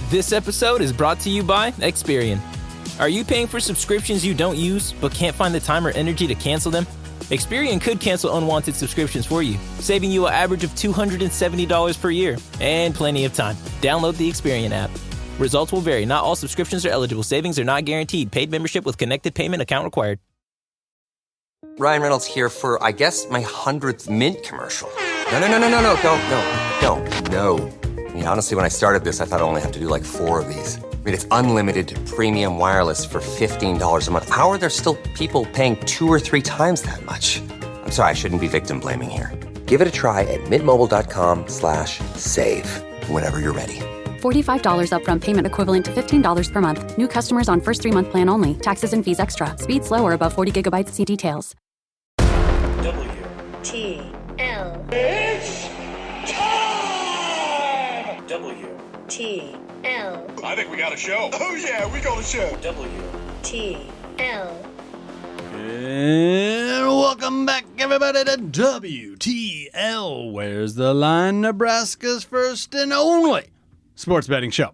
This episode is brought to you by Experian. Are you paying for subscriptions you don't use but can't find the time or energy to cancel them? Experian could cancel unwanted subscriptions for you, saving you an average of $270 per year and plenty of time. Download the Experian app. Results will vary. Not all subscriptions are eligible. Savings are not guaranteed. Paid membership with connected payment account required. Ryan Reynolds here for, I guess, my 100th Mint commercial. No, don't. I mean, honestly, when I started this, I thought I only have to do like 4 of these. I mean, it's unlimited premium wireless for $15 a month. How are there still people paying 2 or 3 times that much? I'm sorry, I shouldn't be victim blaming here. Give it a try at mintmobile.com/save. Whenever you're ready. $45 upfront payment equivalent to $15 per month. New customers on first 3-month plan only. Taxes and fees extra. Speed slower above 40 gigabytes. See details. WTL. It's time! WTL. I think we got a show. Oh yeah, we got a show. WTL. And welcome back, everybody, to WTL. Where's the line? Nebraska's first and only sports betting show.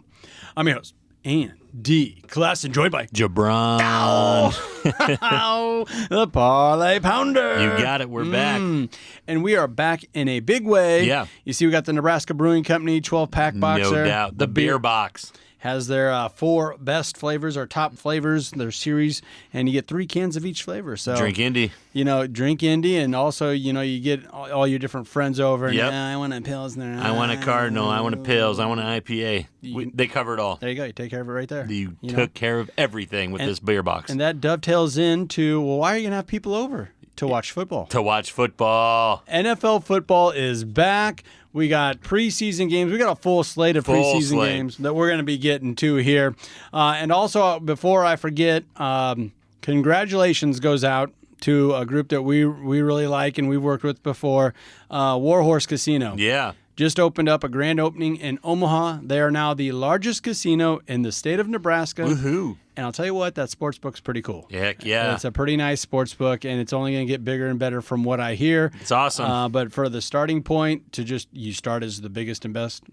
I'm your host, Andy Classen, joined by JaBron. The Parlay Pounder. You got it. We're back. And we are back in a big way. Yeah. You see, we got the Nebraska Brewing Company 12-pack box No there. doubt. The beer box. Has their 4 best flavors or top flavors, their series, and you get 3 cans of each flavor. So Drink Indy. Drink Indy, and also, you get all your different friends over. And, Yep. I want a Pilsner. I want a Cardinal. I want a Pils. I want an IPA. They cover it all. There you go. You take care of it right there. You took care of everything with this beer box. And that dovetails into, well, why are you going to have people over to watch football? To watch football. NFL football is back. We got preseason games. We got a full slate of preseason games that we're going to be getting to here. And also, before I forget, congratulations goes out to a group that we really like and we've worked with before, Warhorse Casino. Yeah. Just opened up a grand opening in Omaha. They are now the largest casino in the state of Nebraska. Woohoo. And I'll tell you what, that sports book's pretty cool. Heck yeah. It's a pretty nice sports book, and it's only going to get bigger and better from what I hear. It's awesome. But for the starting point, to just you start as the biggest and best.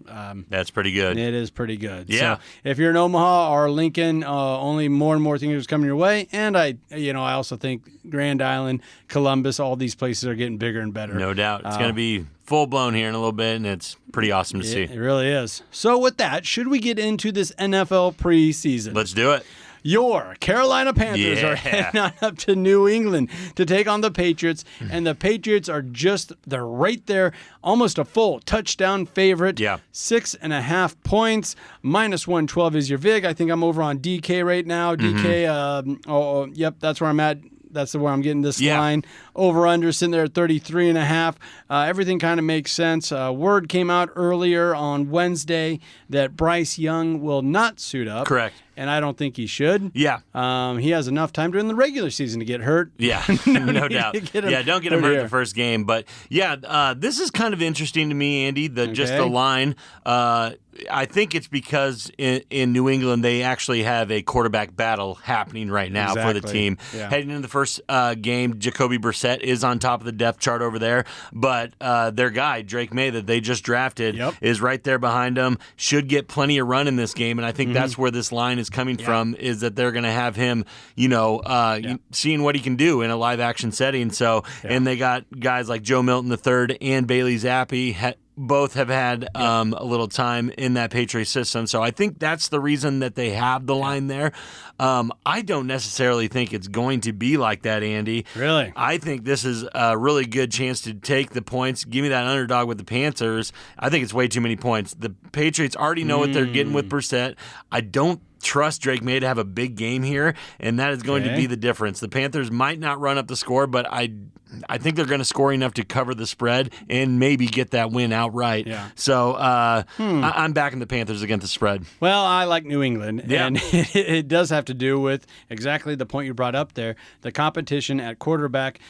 That's pretty good. It is pretty good. Yeah. So if you're in Omaha or Lincoln, only more and more things are coming your way. And I also think Grand Island, Columbus, all these places are getting bigger and better. No doubt. It's going to be full-blown here in a little bit, and it's pretty awesome to see. It really is. So with that, should we get into this NFL preseason? Let's do it. Your Carolina Panthers are heading on up to New England to take on the Patriots, and the Patriots they're right there, almost a full touchdown favorite. Yeah. 6.5 points, -112 is your VIG. I think I'm over on DK right now. DK, yep, that's where I'm at. That's where I'm getting this line. Over-under sitting there at 33.5. Everything kind of makes sense. Word came out earlier on Wednesday that Bryce Young will not suit up. Correct. And I don't think he should. Yeah. He has enough time during the regular season to get hurt. Yeah, no doubt. Don't get him hurt in the first game. But, this is kind of interesting to me, Andy, just the line. I think it's because in New England they actually have a quarterback battle happening right now for the team. Yeah. Heading into the first game, Jacoby Brissett is on top of the depth chart over there. But their guy, Drake May, that they just drafted, is right there behind them. Should get plenty of run in this game. And I think that's where this line is coming from, is that they're going to have him, seeing what he can do in a live action setting. So, and they got guys like Joe Milton III and Bailey Zappi. Both have had a little time in that Patriots system. So I think that's the reason that they have the line there. I don't necessarily think it's going to be like that, Andy. Really? I think this is a really good chance to take the points. Give me that underdog with the Panthers. I think it's way too many points. The Patriots already know what they're getting with Brissett. I don't trust Drake May to have a big game here, and that is going to be the difference. The Panthers might not run up the score, but I think they're going to score enough to cover the spread and maybe get that win outright. Yeah. So I'm backing the Panthers against the spread. Well, I like New England, and it does have to do with exactly the point you brought up there, the competition at quarterback.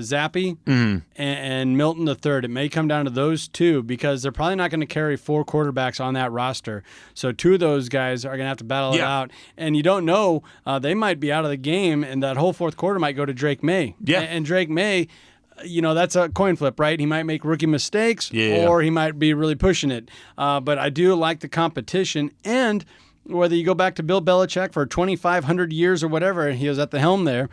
Zappi and Milton III, it may come down to those two because they're probably not going to carry 4 quarterbacks on that roster. So 2 of those guys are going to have to battle it out, and you don't know, they might be out of the game, and that whole fourth quarter might go to Drake May. Yeah. And Drake May, that's a coin flip, right? He might make rookie mistakes, or he might be really pushing it. But I do like the competition, and whether you go back to Bill Belichick for 2,500 years or whatever, he was at the helm there.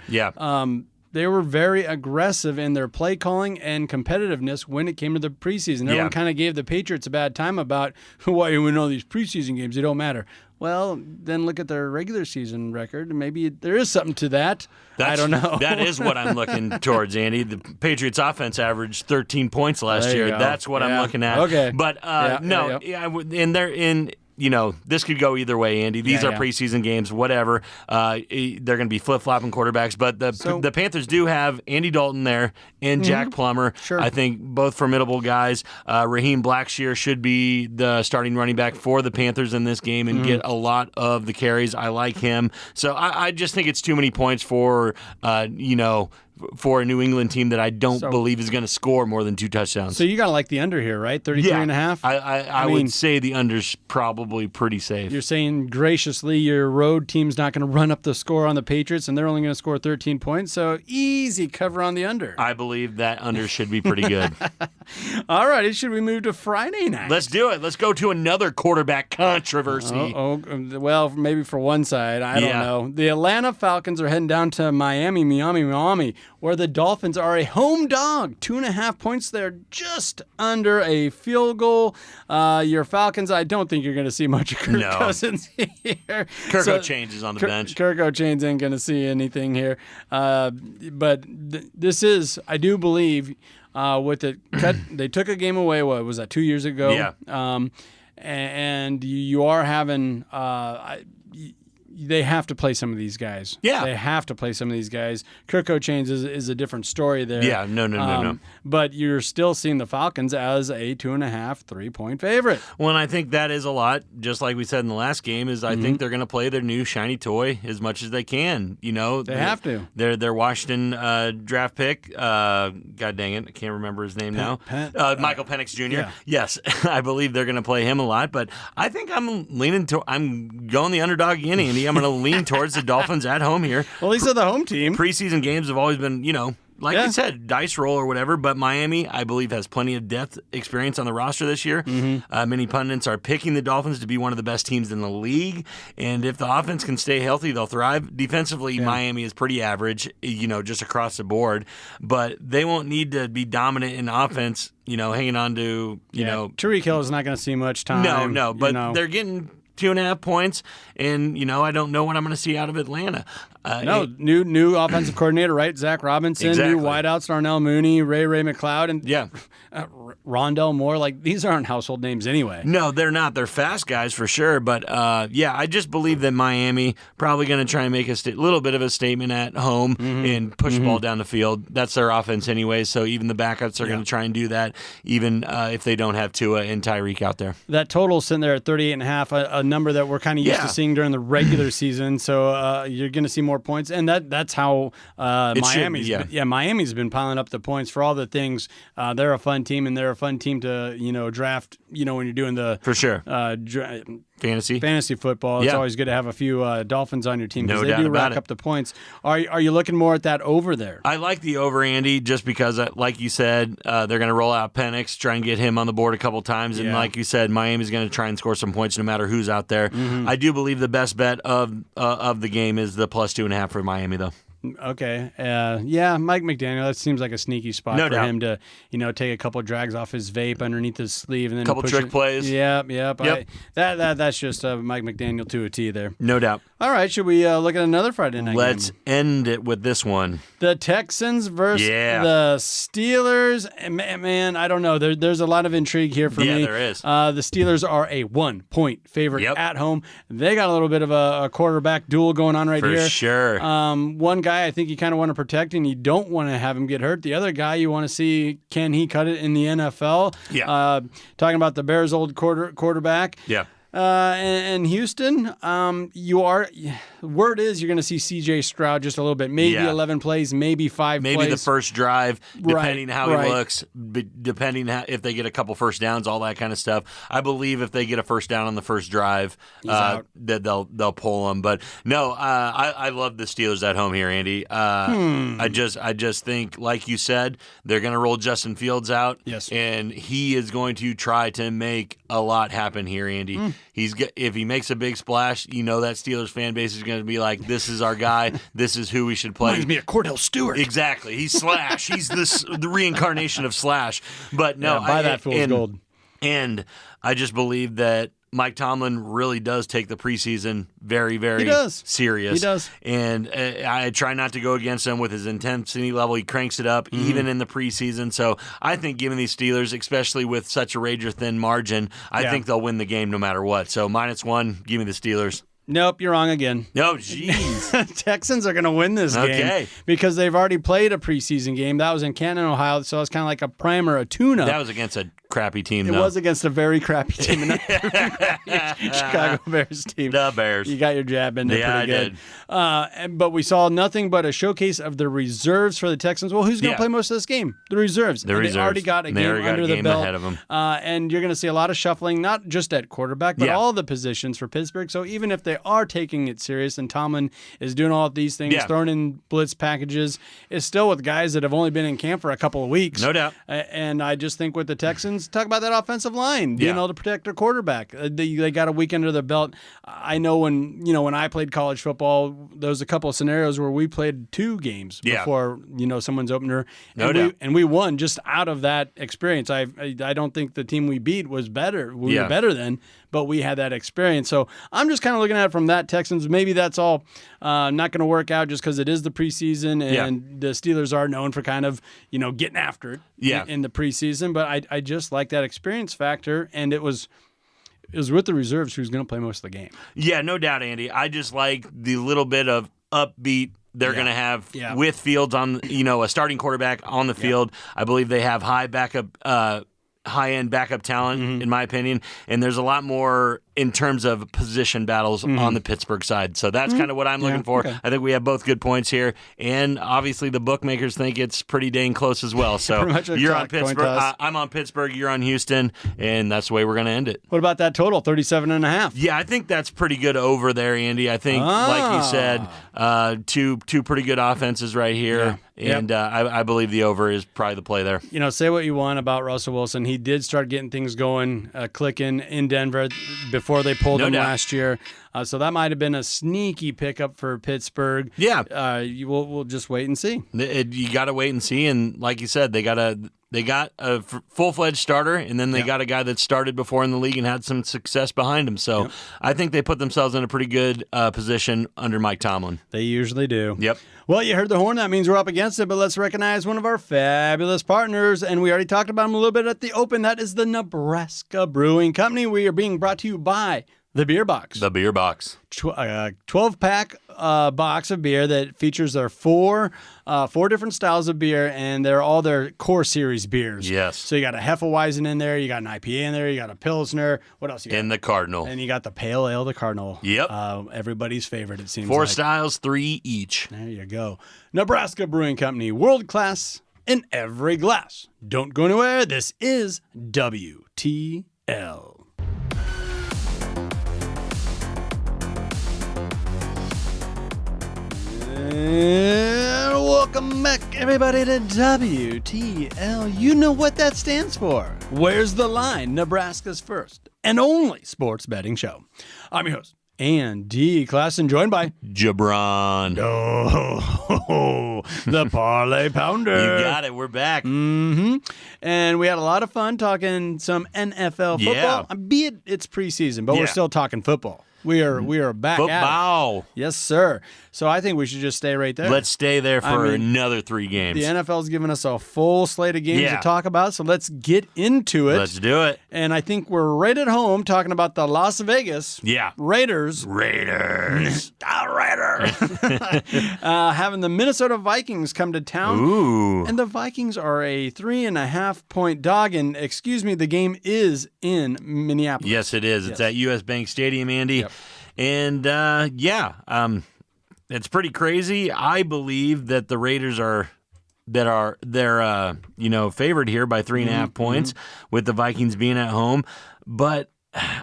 They were very aggressive in their play calling and competitiveness when it came to the preseason. Everyone kind of gave the Patriots a bad time about why you win all these preseason games. They don't matter. Well, then look at their regular season record. Maybe there is something to that. I don't know. That is what I'm looking towards, Andy. The Patriots offense averaged 13 points last year. That's what I'm looking at. Okay. But and they're in. This could go either way, Andy. These are preseason games, whatever. They're going to be flip-flopping quarterbacks. But the Panthers do have Andy Dalton there and Jack Plummer. Sure. I think both formidable guys. Raheem Blackshear should be the starting running back for the Panthers in this game and get a lot of the carries. I like him. So I just think it's too many points for, for a New England team that I don't believe is going to score more than 2 touchdowns. So you got to like the under here, right? 33.5? I would say the under's probably pretty safe. You're saying graciously your road team's not going to run up the score on the Patriots, and they're only going to score 13 points, so easy cover on the under. I believe that under should be pretty good. All right, should we move to Friday night? Let's do it. Let's go to another quarterback controversy. Well, maybe for one side. I don't know. The Atlanta Falcons are heading down to Miami, where the Dolphins are a home dog. 2.5 points there, just under a field goal. Your Falcons, I don't think you're going to see much of Kirk Cousins here. Kirk O'Chains is on the bench. Kirk O'Chains ain't going to see anything here. But this is, I do believe, with the cut, they took a game away. What was that? 2 years ago. Yeah. And you are having. They have to play some of these guys. Yeah. They have to play some of these guys. Kirk O'Chains is a different story there. Yeah, no. But you're still seeing the Falcons as a 2.5, 3-point favorite. Well, and I think that is a lot, just like we said in the last game, is I think they're going to play their new shiny toy as much as they can. They have to. They're Washington draft pick. God dang it, I can't remember his name now. Michael Penix Jr. Yeah. Yes, I believe they're going to play him a lot, but I think I'm going the underdog again, Andy. I'm going to lean towards the Dolphins at home here. Well, these are the home team. Preseason games have always been, like you said, dice roll or whatever, but Miami, I believe, has plenty of depth experience on the roster this year. Many pundits are picking the Dolphins to be one of the best teams in the league, and if the offense can stay healthy, they'll thrive. Defensively, Miami is pretty average, just across the board, but they won't need to be dominant in offense, hanging on to, Tyreek Hill is not going to see much time. No, but they're getting 2.5 points, and I don't know what I'm going to see out of Atlanta. New offensive coordinator, right? Zach Robinson, exactly. New wideouts, Darnell Mooney, Ray McLeod, and Rondell Moore. Like, these aren't household names anyway. No, they're not. They're fast guys for sure. But I just believe that Miami probably going to try and make a little bit of a statement at home and push the ball down the field. That's their offense anyway. So even the backups are going to try and do that, even if they don't have Tua and Tyreek out there. That total's sitting there at 38.5, a number that we're kind of used to seeing during the regular season. So you're going to see more points, and that's how Miami's been piling up the points for all the things. They're a fun team, and they're a fun team to draft. When you're doing the for sure fantasy football, it's always good to have a few Dolphins on your team because they do rack up the points. Are you looking more at that over there? I like the over, Andy, just because, like you said, they're going to roll out Penix, try and get him on the board a couple times, and like you said, Miami's going to try and score some points no matter who's out there. I do believe the best bet of the game is the plus 2.5 for Miami, though. Okay. Mike McDaniel, that seems like a sneaky spot for him to, take a couple of drags off his vape underneath his sleeve and then couple trick plays. Yep. That's just Mike McDaniel to a T there. No doubt. All right, should we look at another Friday night Let's game? end it with this one. The Texans versus the Steelers. Man, I don't know. There's a lot of intrigue here for me. Yeah, there is. The Steelers are a 1-point favorite at home. They got a little bit of a quarterback duel going on here. For sure. One guy I think you kind of want to protect and you don't want to have him get hurt. The other guy you want to see, can he cut it in the NFL? Yeah. Talking about the Bears' old quarterback. Yeah. And Houston, word is you're going to see C.J. Stroud just a little bit. Maybe 11 plays, maybe 5 plays. Maybe the first drive, depending how he looks, depending if they get a couple first downs, all that kind of stuff. I believe if they get a first down on the first drive, that they'll pull him. But no, I love the Steelers at home here, Andy. I just think, like you said, they're going to roll Justin Fields out. Yes. And he is going to try to make a lot happen here, Andy. If he makes a big splash, that Steelers fan base is going to be like, this is our guy. This is who we should play. Reminds me of Cordell Stewart. Exactly. He's Slash. He's the reincarnation of Slash. But no, buy that fool's gold. And I just believe that Mike Tomlin really does take the preseason very, very serious. He does. And I try not to go against him with his intensity level. He cranks it up even in the preseason. So I think giving these Steelers, especially with such a razor-thin margin, I think they'll win the game no matter what. So -1, give me the Steelers. Nope, you're wrong again. No, jeez. Texans are going to win this game because they've already played a preseason game. That was in Canton, Ohio, so it's kind of like a primer, a tune-up. That was against a crappy team, though. It was against a very crappy team. Chicago Bears team. The Bears. You got your jab in there pretty good. But we saw nothing but a showcase of the reserves for the Texans. Well, who's going to play most of this game? The reserves. The reserves. They already got a game under the belt. Ahead of them. And you're going to see a lot of shuffling, not just at quarterback, but all the positions for Pittsburgh. So even if they are taking it serious and Tomlin is doing all of these things, throwing in blitz packages, it's still with guys that have only been in camp for a couple of weeks. No doubt. And I just think with the Texans, talk about that offensive line, being able to protect their quarterback. They got a week under their belt. I know when I played college football, there was a couple of scenarios where we played 2 games before someone's opener. And we won just out of that experience. I don't think the team we beat was better. We were better then, but we had that experience. So I'm just kind of looking at it from that. Texans, maybe that's all not going to work out just because it is the preseason and the Steelers are known for kind of, getting after it in the preseason. But I just like that experience factor, and it was with the reserves who's going to play most of the game. Yeah, no doubt, Andy. I just like the little bit of upbeat they're going to have with Fields on, a starting quarterback on the field. I believe they have high-end backup talent, in my opinion, and there's a lot more in terms of position battles on the Pittsburgh side. So that's kind of what I'm looking for. Okay. I think we have both good points here, and obviously the bookmakers think it's pretty dang close as well. So you're on Pittsburgh, I'm on Pittsburgh, you're on Houston, and that's the way we're going to end it. What about that total, 37.5? Yeah, I think that's pretty good over there, Andy. I think, like you said, two pretty good offenses right here. Yeah. And I believe the over is probably the play there. Say what you want about Russell Wilson. He did start getting things going, clicking in Denver before they pulled him last year. So that might have been a sneaky pickup for Pittsburgh. Yeah. We'll just wait and see. You got to wait and see. And like you said, they got a full-fledged starter, and then they got a guy that started before in the league and had some success behind him. So I think they put themselves in a pretty good position under Mike Tomlin. They usually do. Yep. Well, you heard the horn. That means we're up against it, but let's recognize one of our fabulous partners, and we already talked about him a little bit at the Open. That is the Nebraska Brewing Company. We are being brought to you by The Beer Box. The Beer Box. 12-pack box of beer that features their four different styles of beer, and they're all their core series beers. Yes. So you got a Hefeweizen in there, you got an IPA in there, you got a Pilsner. What else you got? And the Cardinal. And you got the Pale Ale, the Cardinal. Yep. Everybody's favorite, it seems 4 like. styles, 3 each. There you go. Nebraska Brewing Company, world class in every glass. Don't go anywhere. This is WTL. And welcome back, everybody, to WTL. You know what that stands for. Where's the Line? Nebraska's first and only sports betting show. I'm your host, Andy Classen, joined by JaBron. Oh, the Parlay Pounder. You got it. We're back. Mm-hmm. And we had a lot of fun talking some NFL football. Be it it's preseason, but we're still talking football. We are back Football. at it. Yes, sir. So I think we should just stay right there. Let's stay there for another 3 games. The NFL's given us a full slate of games to talk about, so let's get into it. Let's do it. And I think we're right at home talking about the Las Vegas Raiders. The Raiders. Having the Minnesota Vikings come to town. Ooh. And the Vikings are a 3.5-point dog. And excuse me, the game is in Minneapolis. Yes, it is. It's at US Bank Stadium, Andy. Yep. And it's pretty crazy. I believe that the Raiders are favored here by 3.5 points with the Vikings being at home. But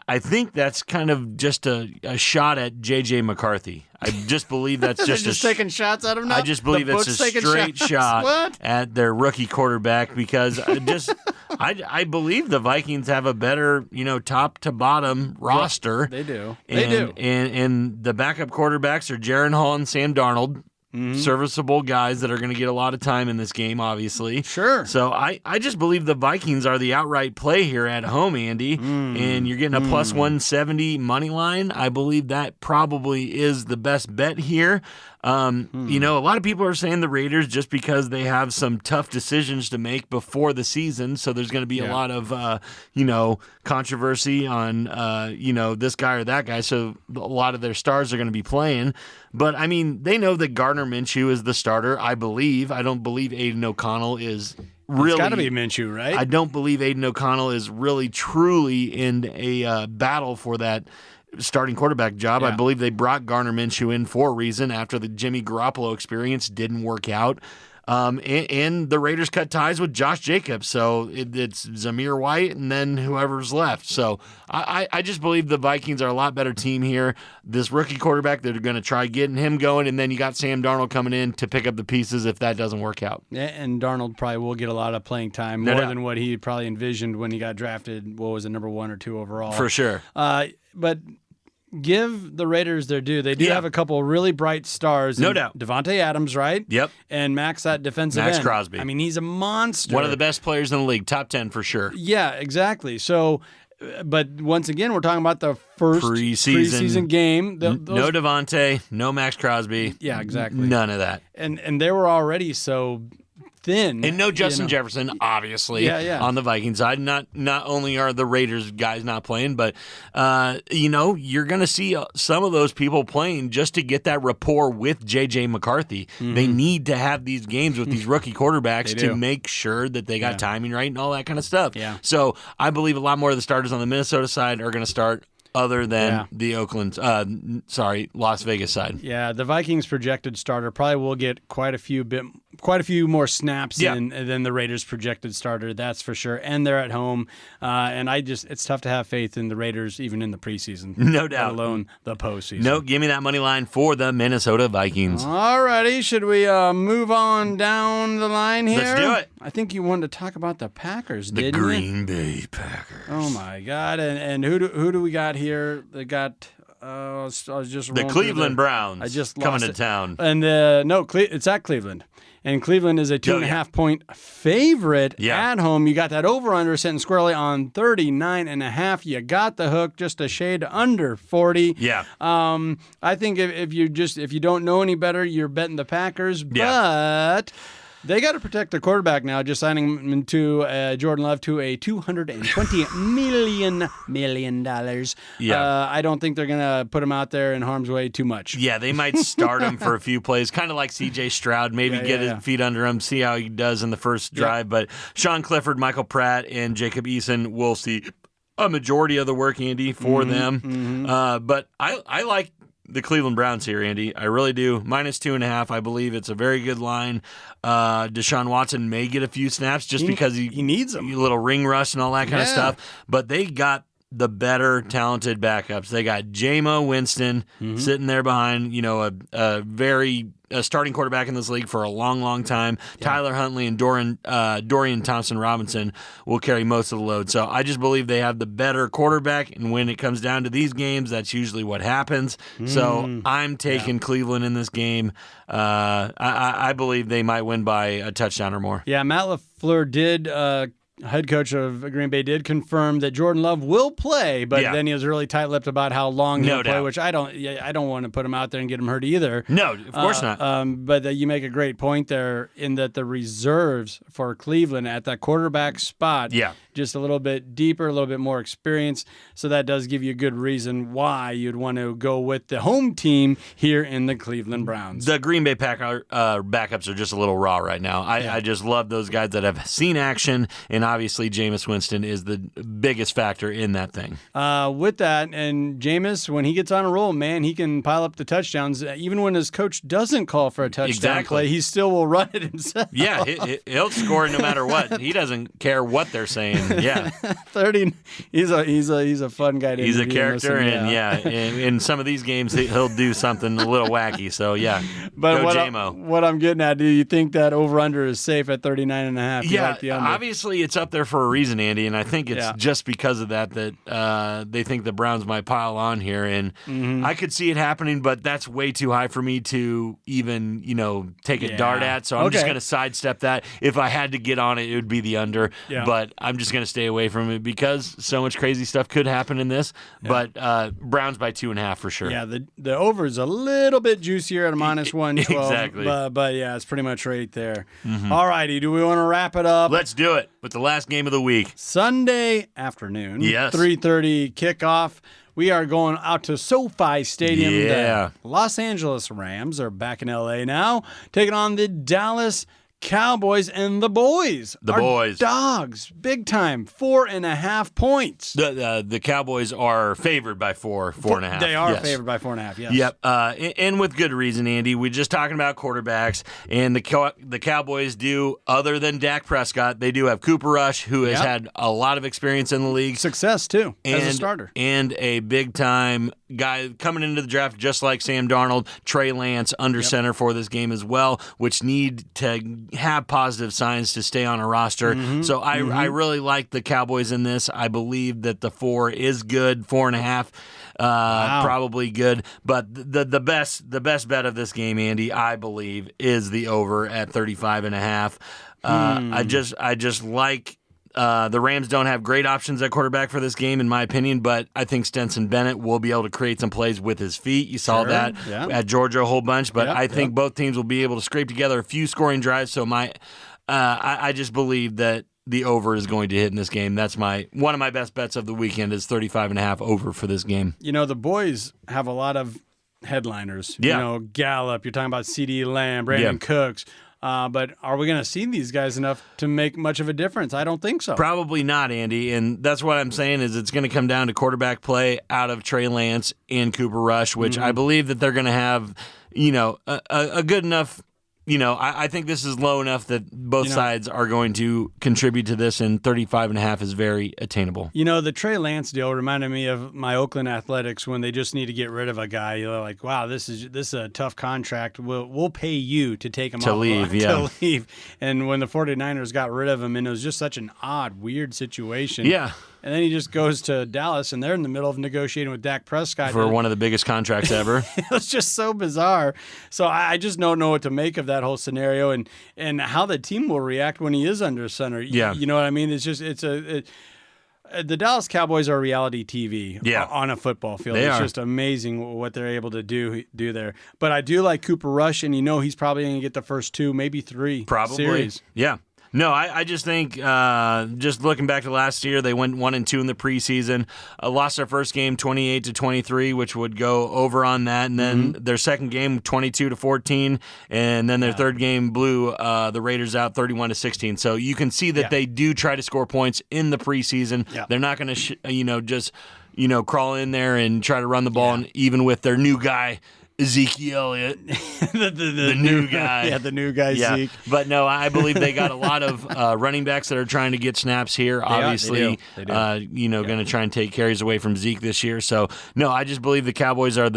I think that's kind of just a shot at J.J. McCarthy. I just believe that's just taking shots at him now? I just believe it's a straight shot at their rookie quarterback because I believe the Vikings have a better, top to bottom roster. They do. And the backup quarterbacks are Jaron Hall and Sam Darnold. Serviceable guys that are going to get a lot of time in this game, obviously. Sure. So I just believe the Vikings are the outright play here at home, Andy. And you're getting a plus 170 money line. I believe that probably is the best bet here. A lot of people are saying the Raiders just because they have some tough decisions to make before the season. So there's going to be a lot of, controversy on, this guy or that guy. So a lot of their stars are going to be playing. But, they know that Gardner Minshew is the starter, I believe. I don't believe Aiden O'Connell is really... It's got to be Minshew, right? I don't believe Aiden O'Connell is really, truly in a battle for that starting quarterback job. I believe they brought Gardner Minshew in for a reason after the Jimmy Garoppolo experience didn't work out. And the Raiders cut ties with Josh Jacobs, so it's Zamir White and then whoever's left. So I just believe the Vikings are a lot better team here. This rookie quarterback, they're going to try getting him going, and then you got Sam Darnold coming in to pick up the pieces if that doesn't work out. Yeah, and Darnold probably will get a lot of playing time, more than what he probably envisioned when he got drafted, what was it, number 1 or 2 overall. For sure. But give the Raiders their due. They do have a couple of really bright stars. No doubt. Devontae Adams, right? Yep. And Max, that defensive end. Max Crosby. He's a monster. One of the best players in the league. Top 10 for sure. Yeah, exactly. So, but once again, we're talking about the first preseason game. No Devontae, no Max Crosby. Yeah, exactly. None of that. And they were already so thin. And no Justin Jefferson, obviously, on the Vikings side. Not only are the Raiders guys not playing, but, you're going to see some of those people playing just to get that rapport with J.J. McCarthy. They need to have these games with these rookie quarterbacks to make sure that they got timing right and all that kind of stuff. Yeah. So I believe a lot more of the starters on the Minnesota side are going to start other than the Las Vegas side. Yeah, the Vikings projected starter probably will get quite a few more snaps than the Raiders projected starter, that's for sure. And they're at home. And it's tough to have faith in the Raiders even in the preseason. No doubt. Let alone the postseason. No, give me that money line for the Minnesota Vikings. All righty, should we move on down the line here? Let's do it. I think you wanted to talk about the Packers, the didn't you? Green Bay Packers. Oh my God! And who do we got here? They got I was just the Cleveland Browns. I just coming lost to town. And it's at Cleveland. And Cleveland is a 2.5-point favorite at home. You got that over-under sitting squarely on 39.5. You got the hook, just a shade under 40. Yeah. I think if you don't know any better, you're betting the Packers. But they got to protect their quarterback now, just signing him to Jordan Love to a $220 million. Yeah. I don't think they're going to put him out there in harm's way too much. Yeah, they might start him for a few plays, kind of like C.J. Stroud, maybe get his feet under him, see how he does in the first drive. But Sean Clifford, Michael Pratt, and Jacob Eason will see a majority of the work, Andy, for them. But I like the Cleveland Browns here, Andy. I really do. -2.5. I believe it's a very good line. Deshaun Watson may get a few snaps just because he needs them. A little ring rust and all that kind of stuff. But they got the better talented backups. They got Jameis Winston sitting there behind, a starting quarterback in this league for a long, long time. Yeah. Tyler Huntley and Dorian Thompson-Robinson will carry most of the load. So I just believe they have the better quarterback, and when it comes down to these games, that's usually what happens. So I'm taking Cleveland in this game. I believe they might win by a touchdown or more. Yeah, Matt LaFleur did head coach of Green Bay did confirm that Jordan Love will play, but then he was really tight-lipped about how long he'll play, which I don't want to put him out there and get him hurt either. No, of course not. But you make a great point there in that the reserves for Cleveland at that quarterback spot, just a little bit deeper, a little bit more experience. So that does give you a good reason why you'd want to go with the home team here in the Cleveland Browns. The Green Bay backups are just a little raw right now. I just love those guys that have seen action, and obviously Jameis Winston is the biggest factor in that thing. With that, and Jameis, when he gets on a roll, man, he can pile up the touchdowns. Even when his coach doesn't call for a touchdown play, he still will run it himself. Yeah, he'll score no matter what. He doesn't care what they're saying. Yeah, 30. He's a fun guy to He's a character, and in some of these games he'll do something a little wacky. So but go what I'm getting at, do you think that over/under is safe at 39.5? Yeah, like the under? Obviously it's up there for a reason, Andy, and I think it's just because of that they think the Browns might pile on here, and I could see it happening, but that's way too high for me to even take a dart at. So I'm just going to sidestep that. If I had to get on it, it would be the under, but I'm just going to stay away from it because so much crazy stuff could happen in this. But Browns by 2.5 for sure. Yeah, the over is a little bit juicier at a minus 112. Exactly. But it's pretty much right there. All righty, do we want to wrap it up? Let's do it with the last game of the week. Sunday afternoon, yes, 3:30 kickoff. We are going out to SoFi Stadium. Yeah. The Los Angeles Rams are back in L.A. now, taking on the Dallas Cowboys, and the boys. Dogs, big time, 4.5 points. The Cowboys are favored by 4.5. They are favored by 4.5. Yes. Yep. And with good reason, Andy. We're just talking about quarterbacks, and the Cowboys do. Other than Dak Prescott, they do have Cooper Rush, who has had a lot of experience in the league, success too as a starter, and a big time guy coming into the draft, just like Sam Darnold. Trey Lance under center for this game as well, which need to have positive signs to stay on a roster. So I really like the Cowboys in this. I believe that the 4 is good, 4.5 probably good. But the best bet of this game, Andy, I believe, is the over at 35.5. I just like. The Rams don't have great options at quarterback for this game, in my opinion, but I think Stetson Bennett will be able to create some plays with his feet. You saw that at Georgia a whole bunch, but I think both teams will be able to scrape together a few scoring drives. So I just believe that the over is going to hit in this game. That's one of my best bets of the weekend is 35.5 over for this game. The boys have a lot of headliners. Gallup, you're talking about CeeDee Lamb, Brandon Cooks. But are we going to see these guys enough to make much of a difference? I don't think so. Probably not, Andy. And that's what I'm saying is it's going to come down to quarterback play out of Trey Lance and Cooper Rush, which I believe that they're going to have, a good enough. I think this is low enough that both sides are going to contribit to this, and 35.5 is very attainable. The Trey Lance deal reminded me of my Oakland Athletics when they just need to get rid of a guy. You're like, wow, this is a tough contract. We'll pay you to take him to off. Leave. To leave. And when the 49ers got rid of him, and it was just such an odd, weird situation. Yeah. And then he just goes to Dallas, and they're in the middle of negotiating with Dak Prescott. For one of the biggest contracts ever. It was just so bizarre. So I just don't know what to make of that whole scenario and how the team will react when he is under center. Yeah. You know what I mean? It's just the Dallas Cowboys are reality TV on a football field. It's just amazing what they're able to do there. But I do like Cooper Rush, and he's probably going to get the first 2, maybe 3 series. Yeah. No, I just think, just looking back to last year, they went 1-2 in the preseason, lost their first game 28-23, which would go over on that, and then their second game 22-14, and then their third game blew the Raiders out 31-16. So you can see that they do try to score points in the preseason. Yeah. They're not going to, just crawl in there and try to run the ball, and even with their new guy. Ezekiel Elliott, the new guy. Yeah, the new guy, Zeke. But no, I believe they got a lot of running backs that are trying to get snaps here. Obviously, they do. Going to try and take carries away from Zeke this year. So, no, I just believe the Cowboys are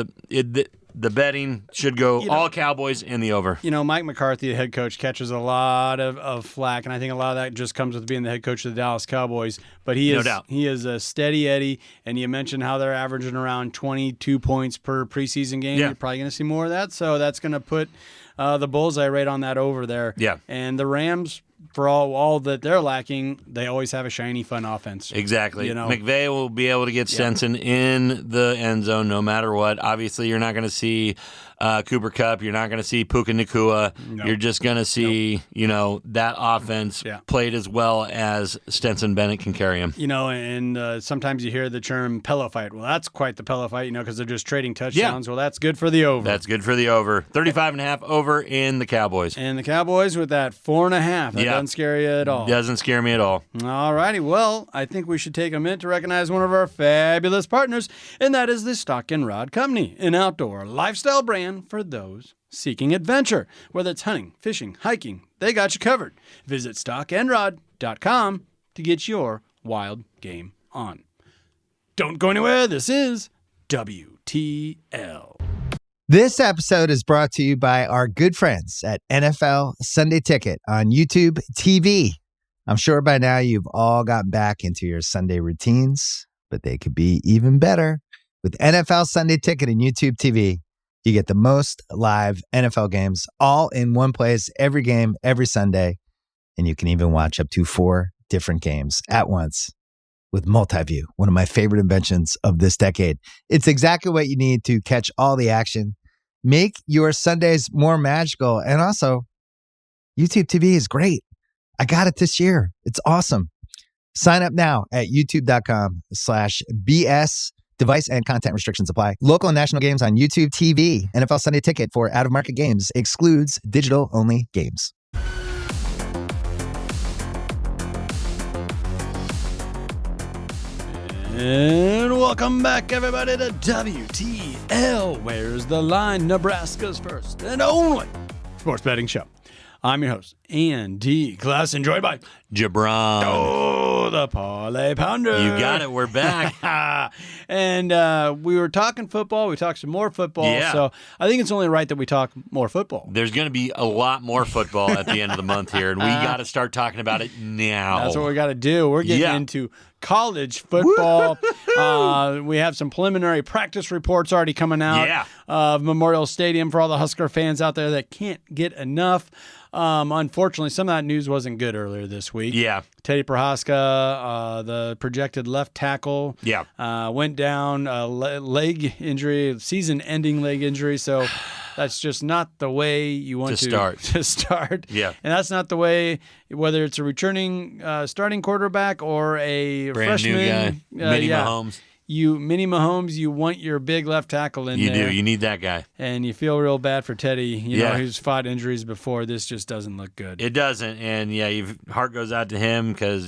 the betting should go all Cowboys in the over. Mike McCarthy, the head coach, catches a lot of flack, and I think a lot of that just comes with being the head coach of the Dallas Cowboys. But he is a steady Eddie, and you mentioned how they're averaging around 22 points per preseason game. Yeah. You're probably going to see more of that, so that's going to put the bullseye right on that over there. Yeah. And the Rams, for all that they're lacking, they always have a shiny, fun offense. Exactly. McVay will be able to get Stenson in the end zone no matter what. Obviously, you're not going to see Cooper Kupp. You're not going to see Puka Nacua. Nope. You're just going to see, that offense played as well as Stenson Bennett can carry him. And sometimes you hear the term pillow fight. Well, that's quite the pillow fight, because they're just trading touchdowns. Yeah. Well, that's good for the over. That's good for the over. 35.5 over in the Cowboys. And the Cowboys with that 4.5. That doesn't scare you at all. Doesn't scare me at all. All righty. Well, I think we should take a minute to recognize one of our fabulous partners, and that is the Stock and Rod Company, an outdoor lifestyle brand for those seeking adventure. Whether it's hunting, fishing, hiking, they got you covered. Visit stockandrod.com to get your wild game on. Don't go anywhere. This is WTL. This episode is brought to you by our good friends at NFL Sunday Ticket on YouTube TV. I'm sure by now you've all gotten back into your Sunday routines, but they could be even better. With NFL Sunday Ticket and YouTube TV, you get the most live NFL games all in one place, every game, every Sunday. And you can even watch up to 4 different games at once with Multiview, one of my favorite inventions of this decade. It's exactly what you need to catch all the action, make your Sundays more magical. And also, YouTube TV is great. I got it this year. It's awesome. Sign up now at youtube.com/BS. Device and content restrictions apply. Local and national games on YouTube TV. NFL Sunday Ticket for out-of-market games excludes digital-only games. And welcome back, everybody, to WTL. Where's the line? Nebraska's first and only sports betting show. I'm your host, Andy Classen, joined by JaBron. Oh, the Parlay Pounder. You got it. We're back. And we were talking football. We talked some more football. Yeah. So I think it's only right that we talk more football. There's going to be a lot more football at the end of the month here, and we got to start talking about it now. That's what we got to do. We're getting into college football. We have some preliminary practice reports already coming out of Memorial Stadium for all the Husker fans out there that can't get enough. Unfortunately, some of that news wasn't good earlier this week. Yeah. Teddy Prohaska, the projected left tackle, went down, leg injury, season-ending leg injury. So that's just not the way you want to start. Yeah. And that's not the way, whether it's a returning starting quarterback or a brand freshman. New guy, Mini Mahomes. Mini Mahomes, you want your big left tackle in there. You do. You need that guy. And you feel real bad for Teddy. You know, who's fought injuries before. This just doesn't look good. It doesn't. And, heart goes out to him because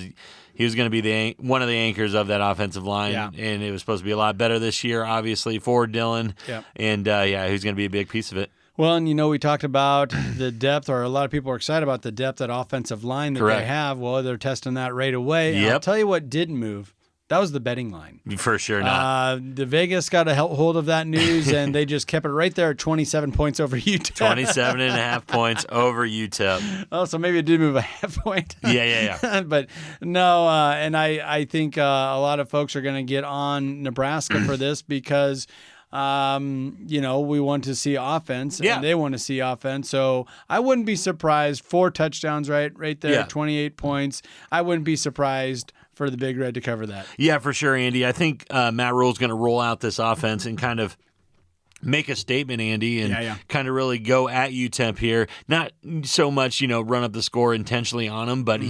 he was going to be one of the anchors of that offensive line. Yeah. And it was supposed to be a lot better this year, obviously, for Dylan. Yeah. And, he's going to be a big piece of it. Well, and we talked about the depth, or a lot of people are excited about the depth at offensive line that they have. Well, they're testing that right away. And I'll tell you what didn't move. That was the betting line. For sure not. The Vegas got a hold of that news, and they just kept it right there at 27 points over UTEP. 27.5 points over UTEP. Oh, so maybe it did move a half point. Yeah. But no, and I think a lot of folks are going to get on Nebraska for this because we want to see offense, and they want to see offense. So I wouldn't be surprised. 4 touchdowns right there, 28 points. I wouldn't be surprised for the Big Red to cover that. Yeah, for sure, Andy. I think Matt Rule's going to roll out this offense and kind of make a statement, Andy, and kind of really go at UTEP here. Not so much, run up the score intentionally on him, but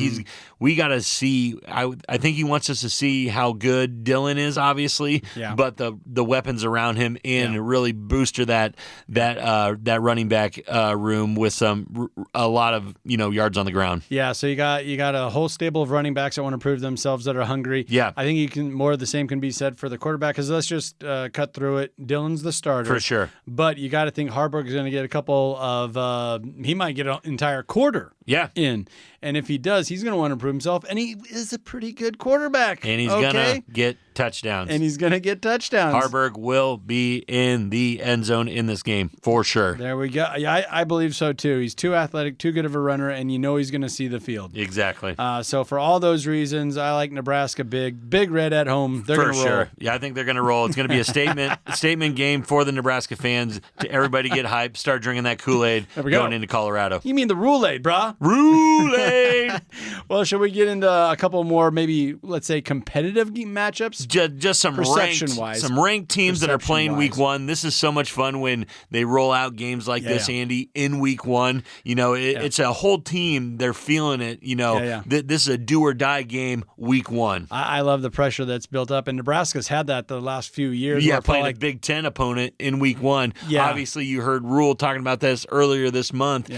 we got to see. I think he wants us to see how good Dylan is, obviously, but the weapons around him and really booster that running back room with a lot of yards on the ground. Yeah, so you got a whole stable of running backs that want to prove themselves, that are hungry. Yeah, I think more of the same can be said for the quarterback, because let's just cut through it. Dylan's the starter. For sure. But you got to think Harburg is going to get a couple of he might get an entire quarter in. And if he does, he's going to want to prove himself. And he is a pretty good quarterback. And he's going to get touchdowns. And he's going to get touchdowns. Harburg will be in the end zone in this game, for sure. There we go. Yeah, I believe so, too. He's too athletic, too good of a runner, and you know he's going to see the field. Exactly. So for all those reasons, I like Nebraska big. Big Red at home. They're going to roll. For sure. Yeah, I think they're going to roll. It's going to be a statement game for the Nebraska fans. To everybody get hyped, start drinking that Kool-Aid going into Colorado. You mean the Rool-Aid, brah? Rool-Aid! Well, should we get into a couple more, maybe, let's say, competitive matchups? Just some ranked teams that are playing week one. This is so much fun when they roll out games like this, Andy, in week one. You know, it's a whole team. They're feeling it. You know, this is a do-or-die game week one. I love the pressure that's built up, and Nebraska's had that the last few years. Yeah, playing a Big Ten opponent in week one. Yeah. Obviously, you heard Rule talking about this earlier this month,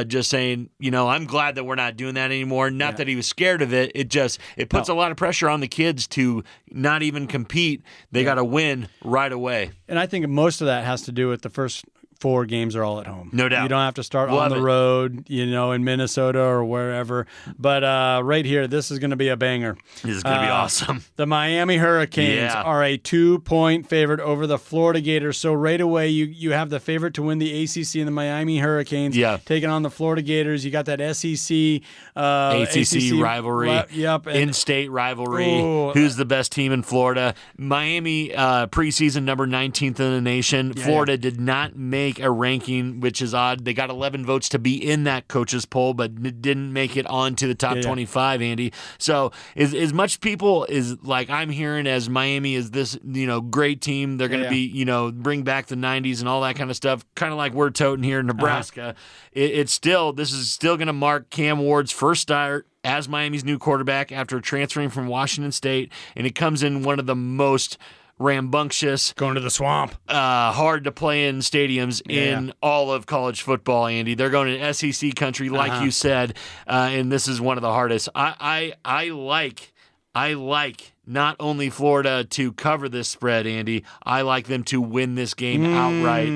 just saying, you know, I'm glad that we're not doing that anymore. Not that he was scared of it. It puts a lot of pressure on the kids to not even compete. They got to win right away. And I think most of that has to do with the first 4 games are all at home. No doubt. You don't have to start on the road, you know, in Minnesota or wherever. But right here, this is going to be a banger. This is going to be awesome. The Miami Hurricanes are a 2-point favorite over the Florida Gators. So right away, you have the favorite to win the ACC and the Miami Hurricanes taking on the Florida Gators. You got that SEC ACC rivalry. In-state rivalry. Ooh. Who's the best team in Florida? Miami preseason number 19th in the nation. Florida did not make a ranking, which is odd. They got 11 votes to be in that coaches poll, but didn't make it onto the top 25, Andy. So as much people is like I'm hearing as Miami is this, you know, great team. They're going to be, you know, bring back the 90s and all that kind of stuff, kind of like we're toting here in Nebraska. This is still going to mark Cam Ward's first start as Miami's new quarterback after transferring from Washington State, and it comes in one of the most rambunctious, going to the swamp, hard to play in stadiums in all of college football, Andy. They're going to SEC country, like you said, and this is one of the hardest. I like not only Florida to cover this spread, Andy. I like them to win this game outright.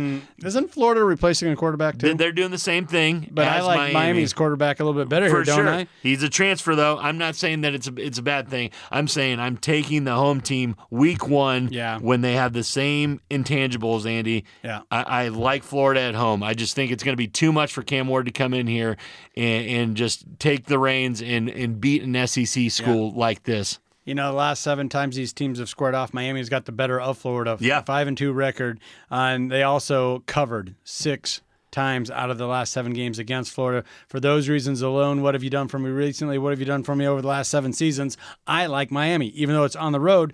Isn't Florida replacing a quarterback too? They're doing the same thing. But I like Miami's quarterback a little bit better for here, don't I? He's a transfer, though. I'm not saying that it's a bad thing. I'm saying I'm taking the home team week one when they have the same intangibles, Andy. Yeah. I like Florida at home. I just think it's going to be too much for Cam Ward to come in here and just take the reins and beat an SEC school like this. You know, the last 7 times these teams have squared off, Miami's got the better of Florida. 5-2 record. And they also covered 6 times out of the last 7 games against Florida. For those reasons alone, what have you done for me recently? What have you done for me over the last 7 seasons? I like Miami, even though it's on the road,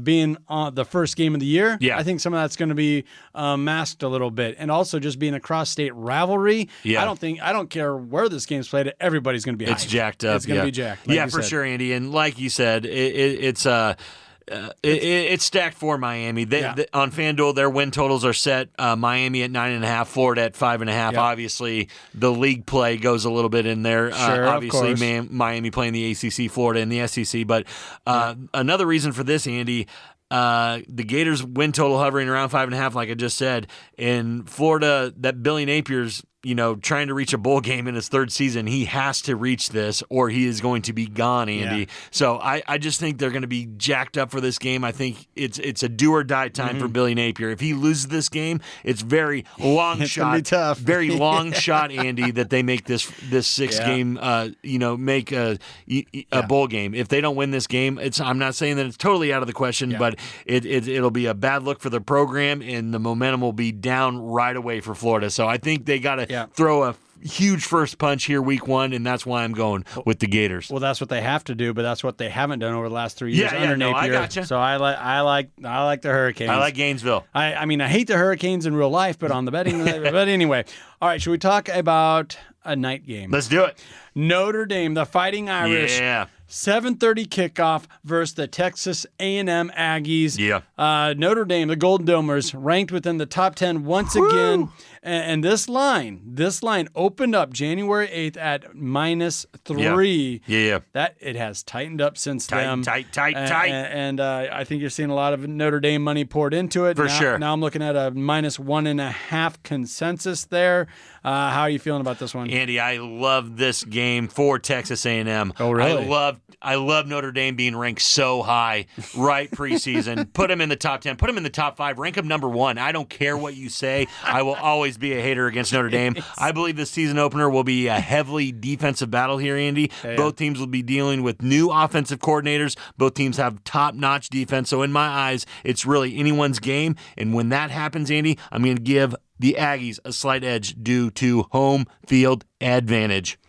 being on the first game of the year. I think some of that's going to be masked a little bit, and also just being a cross-state rivalry. I don't care where this game's played. Everybody's going to be hyped. It's jacked up. It's going to be jacked. Like for sure, Andy. And like you said, it's stacked for Miami. On FanDuel, their win totals are set. Miami at 9.5, Florida at 5.5. Obviously, the league play goes a little bit in there. Obviously, Miami playing the ACC, Florida in the SEC. But another reason for this, Andy, the Gators win total hovering around 5.5, like I just said. In Florida, that Billy Napier's, you know, trying to reach a bowl game in his 3rd season. He has to reach this or he is going to be gone, Andy. So I just think they're going to be jacked up for this game. I think it's a do or die time for Billy Napier. If he loses this game, it's very long it's shot. Gonna be tough. Very long shot, Andy, that they make this 6 game, make a bowl game. If they don't win this game, I'm not saying that it's totally out of the question, but it'll be a bad look for the program and the momentum will be down right away for Florida. So I think they got to throw a huge first punch here week one, and that's why I'm going with the Gators. Well, that's what they have to do, but that's what they haven't done over the last 3 years under Napier. I gotcha. So I like the Hurricanes. I like Gainesville. I mean, I hate the Hurricanes in real life, but on the betting, but anyway. All right, should we talk about a night game? Let's do it. Notre Dame, the Fighting Irish. 7:30 kickoff versus the Texas A&M Aggies. Notre Dame, the Golden Domers, ranked within the top 10 once again. And this line opened up January 8th at -3. That it has tightened up since then. Tight. And I think you're seeing a lot of Notre Dame money poured into it. For sure. Now I'm looking at a -1.5 consensus there. How are you feeling about this one? Andy, I love this game for Texas A&M. Oh, really? I love love Notre Dame being ranked so high right preseason. Put them in the top 10. Put them in the top 5. Rank them number 1. I don't care what you say. I will always be a hater against Notre Dame. I believe the season opener will be a heavily defensive battle here, Andy. Yeah. Both teams will be dealing with new offensive coordinators. Both teams have top-notch defense. So in my eyes, it's really anyone's game. And when that happens, Andy, I'm going to give the Aggies a slight edge due to home field advantage.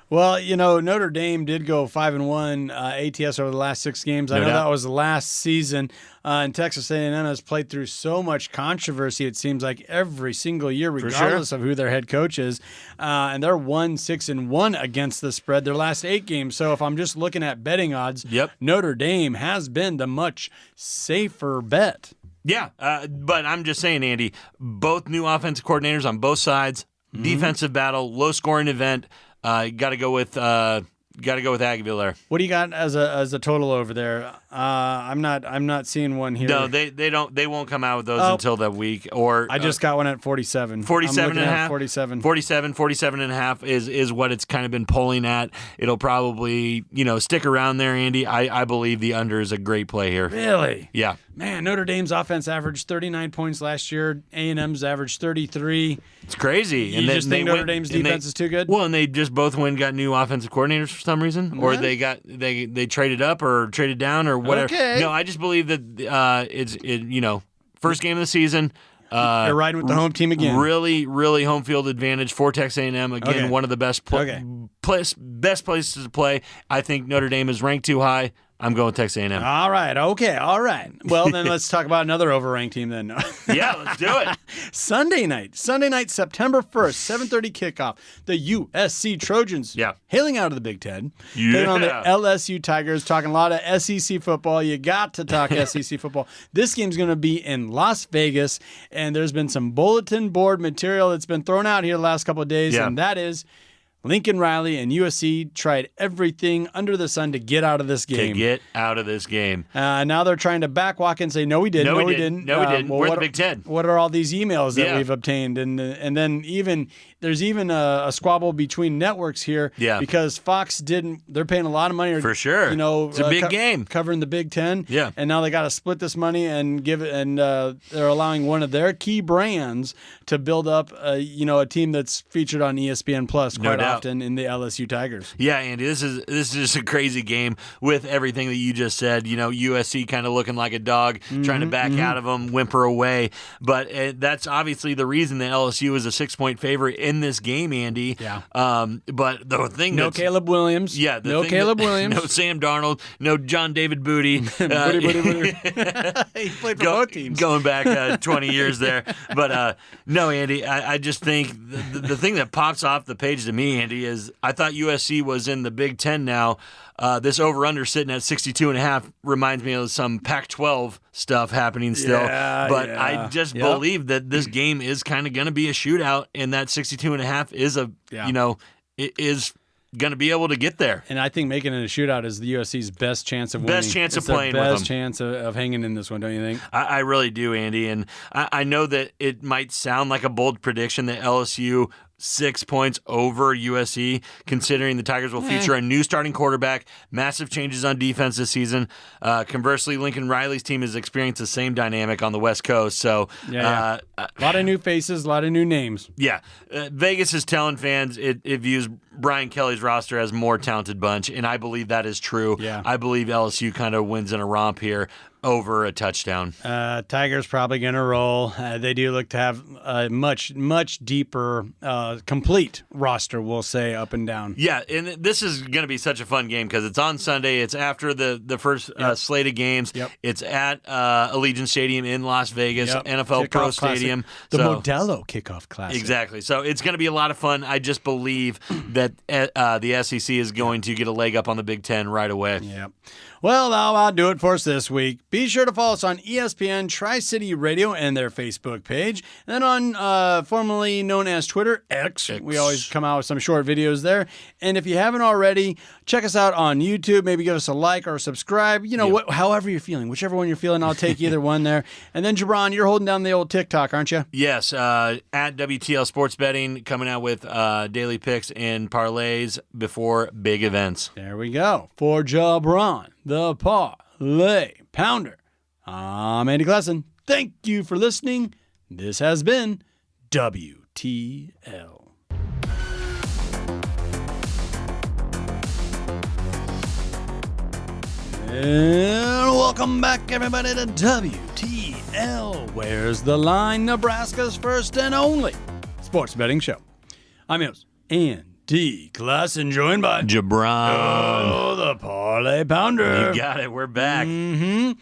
Well, Notre Dame did go 5-1 ATS over the last 6 games. I know that was the last season. And Texas A&M has played through so much controversy, it seems like every single year, regardless of who their head coach is. And they're 1-6-1 against the spread their last 8 games. So if I'm just looking at betting odds, Notre Dame has been the much safer bet. Yeah, but I'm just saying, Andy, both new offensive coordinators on both sides, defensive battle, low-scoring event. Got to go with Aggieville there. What do you got as a total over there? I'm not seeing one here. No, they won't come out with those until that week. Or I just got one at 47. 47 and a half. 47 and a half is what it's kind of been pulling at. It'll probably, stick around there, Andy. I believe the under is a great play here. Really? Yeah. Man, Notre Dame's offense averaged 39 points last year. A&M's averaged 33. It's crazy. You just think Notre Dame's defense is too good? Well, and they just both got new offensive coordinators for some reason, or they traded up or traded down or whatever. Okay. No, I just believe that it's first game of the season. You're riding with the home team again. Really, really home field advantage for Texas A&M. Again, one of the best best places to play. I think Notre Dame is ranked too high. I'm going Texas A&M. All right. Okay. All right. Well, then let's talk about another overranked team then. Yeah, let's do it. Sunday night, September 1st, 7:30 kickoff. The USC Trojans, hailing out of the Big Ten, taking on the LSU Tigers, talking a lot of SEC football. You got to talk SEC football. This game's going to be in Las Vegas, and there's been some bulletin board material that's been thrown out here the last couple of days, and that is Lincoln Riley and USC tried everything under the sun to get out of this game. Now they're trying to backwalk and say, no, we didn't. No, we didn't. Well, we're the Big Ten. What are all these emails that we've obtained? And then there's even a squabble between networks here because Fox didn't. They're paying a lot of money. For sure. It's a big game. Covering the Big Ten. Yeah. And now they got to split this money and give it. And they're allowing one of their key brands to build up, a team that's featured on ESPN Plus quite often in the LSU Tigers. Yeah, Andy, this is just a crazy game with everything that you just said. USC kind of looking like a dog, trying to back out of them, whimper away. But that's obviously the reason that LSU is a 6-point favorite in this game, Andy. Yeah. But the thing no Caleb Williams. Yeah. Caleb Williams. No Sam Darnold. No John David Booty. Booty. He played for both teams. Going back 20 years there. But no, Andy, I just think the thing that pops off the page to me, Andy, is I thought USC was in the Big Ten now. This over-under sitting at 62.5 reminds me of some Pac-12 stuff happening still. I just believe that this game is kind of going to be a shootout, and that 62.5 is it is going to be able to get there. And I think making it a shootout is the USC's best chance of winning. Best chance of playing with them. Best chance of hanging in this one, don't you think? I really do, Andy. And I know that it might sound like a bold prediction that LSU 6 points over USC, considering the Tigers will feature a new starting quarterback, massive changes on defense this season. Conversely, Lincoln Riley's team has experienced the same dynamic on the West Coast. So, a lot of new faces, a lot of new names. Yeah. Vegas is telling fans it views Brian Kelly's roster as a more talented bunch, and I believe that is true. Yeah. I believe LSU kind of wins in a romp here over a touchdown. Tigers probably going to roll. They do look to have a much, much deeper, complete roster, we'll say, up and down. Yeah, and this is going to be such a fun game because it's on Sunday. It's after the first slate of games. Yep. It's at Allegiant Stadium in Las Vegas, NFL Kickoff Pro Classic. Stadium. The Modelo Kickoff Classic. Exactly. So it's going to be a lot of fun. I just believe that the SEC is going to get a leg up on the Big Ten right away. Yeah. Well, that'll do it for us this week. Be sure to follow us on ESPN Tri-City Radio and their Facebook page. And then on formerly known as Twitter, X. We always come out with some short videos there. And if you haven't already, check us out on YouTube. Maybe give us a like or subscribe. However you're feeling. Whichever one you're feeling, I'll take either one there. And then, JaBron, you're holding down the old TikTok, aren't you? Yes. At WTL Sports Betting, coming out with daily picks and parlays before big events. There we go. For JaBron, the Parlay Pounder, I'm Andy Classen. Thank you for listening. This has been WTL. And welcome back, everybody, to WTL. Where's the line? Nebraska's first and only sports betting show. I'm yours, Andy Classen, joined by JaBron. Oh, the Parlay Pounder. You got it. We're back. Mm-hmm.